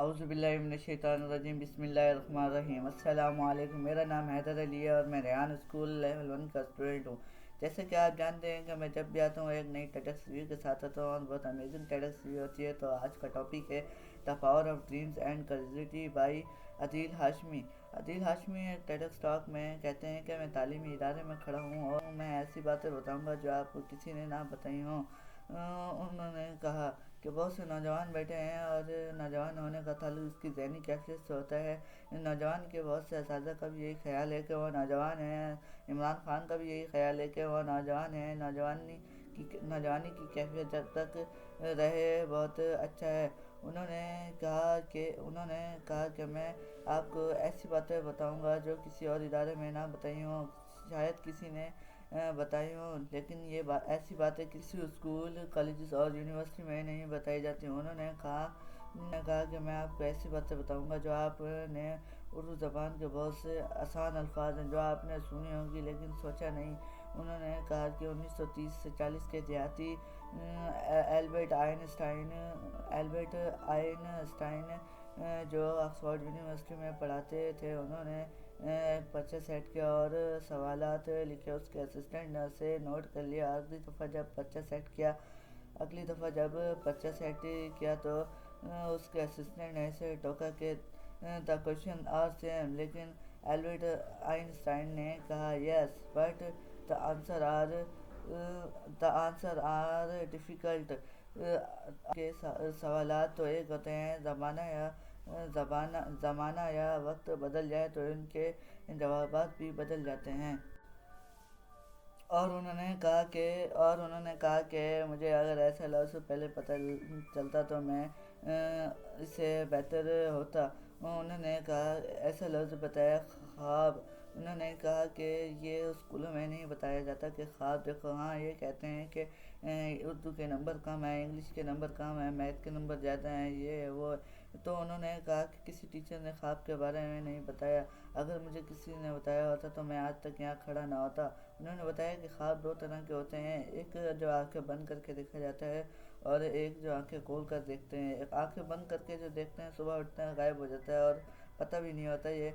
اعوذ باللہ من الشیطان الرجیم، بسم اللہ الرحمن الرحیم۔ السلام علیکم، میرا نام حیدر علی ہے اور میں ریحان اسکول لیول 1 کا اسٹوڈنٹ ہوں۔ جیسے کہ آپ جانتے ہیں کہ میں جب بھی آتا ہوں ایک نئی ٹیڈکس ریویو کے ساتھ آتا ہوں اور بہت امیزنگ ٹیڈکس ریویو ہوتی ہے۔ تو آج کا ٹاپک ہے the power of dreams and creativity by Adeel Hashmi. Adeel Hashmi ایک ٹیڈکس ٹاک میں کہتے ہیں کہ میں تعلیمی ادارے میں کھڑا ہوں اور میں ایسی باتیں بتاؤں گا جو آپ کو کسی نے نہ بتائی ہوں۔ انہوں نے کہا کہ بہت سے نوجوان بیٹھے ہیں اور نوجوان ہونے کا تعلق اس کی ذہنی کیفیت سے ہوتا ہے۔ نوجوان کے بہت سے اساتذہ کا بھی یہی خیال ہے کہ وہ نوجوان ہیں۔ عمران خان کا بھی یہی خیال ہے کہ وہ نوجوان ہیں۔ نوجوانی کی کیفیت جب تک رہے بہت اچھا ہے۔ انہوں نے کہا کہ میں آپ کو ایسی باتیں بتاؤں گا جو کسی اور ادارے میں نہ بتائی ہوں، شاید کسی نے بتائی ہوں، لیکن یہ ایسی باتیں کسی اسکول، کالجز اور یونیورسٹی میں نہیں بتائی جاتی۔ انہوں نے کہا کہ میں آپ کو ایسی باتیں بتاؤں گا جو آپ نے اردو زبان کے بہت سے آسان الفاظ ہیں جو آپ نے سنی ہوں گی لیکن سوچا نہیں۔ انہوں نے کہا کہ 1930 سے 40 کے دیہاتی ایلبرٹ آئنسٹائن جو آکسفورڈ یونیورسٹی میں پڑھاتے تھے، انہوں نے ایک پرچہ سیٹ کیا اور سوالات لکھے، اس کے اسسٹنٹ نے اسے نوٹ کر لیا۔ اگلی دفعہ جب پرچہ سیٹ کیا تو اس کے اسسٹنٹ نے اسے ٹوکا کہ دا کوشچن آر سیم، لیکن ایلبرٹ آئنسٹائن نے کہا yes but the answer are difficult. کے سوالات تو ایک ہوتے ہیں، زمانہ یا وقت بدل جائے تو ان کے جوابات بھی بدل جاتے ہیں۔ اور انہوں نے کہا کہ مجھے اگر ایسا لفظ پہلے پتہ چلتا تو میں اسے بہتر ہوتا۔ انہوں نے کہا ایسا لفظ بتایا، خواب۔ انہوں نے کہا کہ یہ اسکولوں میں نہیں بتایا جاتا کہ خواب دیکھو۔ ہاں، یہ کہتے ہیں کہ اردو کے نمبر کم ہیں، انگلش کے نمبر کم ہیں، میتھ کے نمبر زیادہ ہیں، یہ وہ۔ تو انہوں نے کہا کہ کسی ٹیچر نے خواب کے بارے میں نہیں بتایا۔ اگر مجھے کسی نے بتایا ہوتا تو میں آج تک یہاں کھڑا نہ ہوتا۔ انہوں نے بتایا کہ خواب دو طرح کے ہوتے ہیں، ایک جو آنکھیں بند کر کے دیکھا جاتا ہے اور ایک جو آنکھیں کھول کر دیکھتے ہیں۔ ایک آنکھیں بند کر کے جو دیکھتے ہیں، صبح اٹھتے ہیں غائب ہو جاتا ہے اور پتہ بھی نہیں ہوتا یہ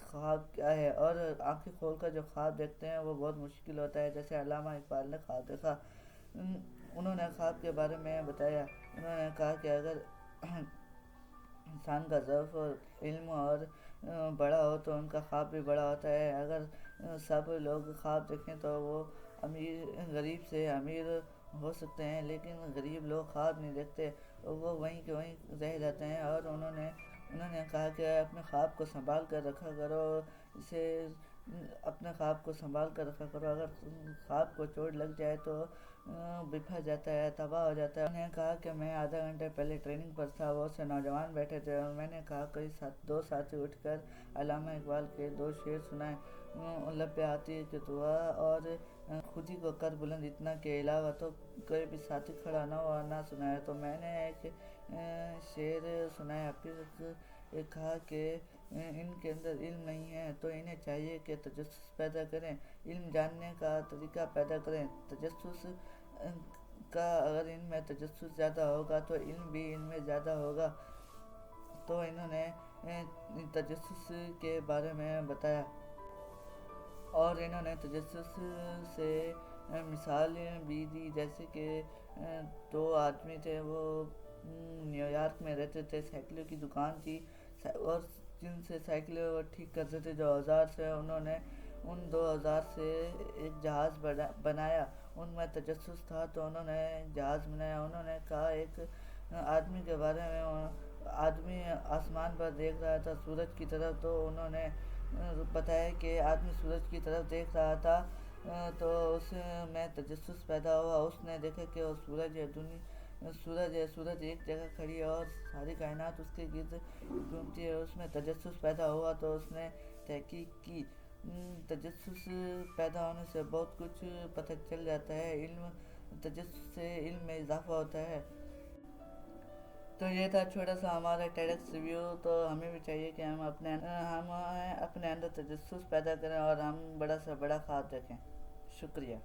خواب کیا ہے، اور آنکھیں کھول کر جو خواب دیکھتے ہیں وہ بہت مشکل ہوتا ہے، جیسے علامہ اقبال نے خواب دیکھا۔ انہوں نے خواب کے بارے میں بتایا۔ انہوں نے کہا کہ اگر انسان کا ضعف علم اور بڑا ہو تو ان کا خواب بھی بڑا ہوتا ہے۔ اگر سب لوگ خواب دیکھیں تو وہ غریب سے امیر ہو سکتے ہیں، لیکن غریب لوگ خواب نہیں دیکھتے، وہ وہیں کے وہیں رہ جاتے ہیں۔ اور انہوں نے کہا کہ اپنے خواب کو سنبھال کر رکھا کرو، اگر خواب کو چوٹ لگ جائے تو بکھر جاتا ہے، تباہ ہو جاتا ہے۔ انہوں نے کہا کہ میں آدھا گھنٹے پہلے ٹریننگ پر تھا، بہت سے نوجوان بیٹھے تھے اور میں نے کہا دو ساتھی اٹھ کر علامہ اقبال کے دو شعر سنائے، لب پہ آتی کہ دعا اور خودی کو کر بلند اتنا کے علاوہ تو کوئی بھی ساتھی کھڑا نہ ہوا نہ سنایا۔ تو میں نے ایک شعر سنایا، پھر کہا کہ ان کے اندر علم نہیں ہے تو انہیں چاہیے کہ تجسس پیدا کریں، علم جاننے کا طریقہ پیدا کریں۔ تجسس کا اگر ان میں تجسس زیادہ ہوگا تو علم بھی ان میں زیادہ ہوگا۔ تو انہوں نے تجسس کے بارے میں بتایا اور انہوں نے تجسس سے مثال بھی دی، جیسے کہ دو آدمی تھے، وہ نیو یارک میں رہتے تھے، سائیکلوں کی دکان تھی اور جن سے سائیکلیں وہ ٹھیک کرتے تھے جو اوزار سے، انہوں نے ان دو اوزار سے ایک جہاز بنایا۔ ان میں تجسس تھا تو انہوں نے ایک جہاز بنایا۔ انہوں نے کہا ایک آدمی کے بارے میں، آدمی آسمان پر دیکھ رہا تھا سورج کی طرف، تو انہوں نے بتایا کہ آدمی سورج کی طرف دیکھ رہا تھا تو اس میں تجسس پیدا ہوا۔ اس نے دیکھا کہ وہ سورج ایک جگہ کھڑی ہے اور ساری کائنات اس کے گرد گھومتی ہے، اس میں تجسس پیدا ہوا تو اس نے تحقیق کی۔ تجسس پیدا ہونے سے بہت کچھ پتہ چل جاتا ہے، تجسس سے علم میں اضافہ ہوتا ہے۔ تو یہ تھا چھوٹا سا ہمارا ٹیڈکس ریویو۔ تو ہمیں بھی چاہیے کہ ہم اپنے اندر تجسس پیدا کریں اور ہم بڑا سے بڑا خواب دیکھیں۔ شکریہ۔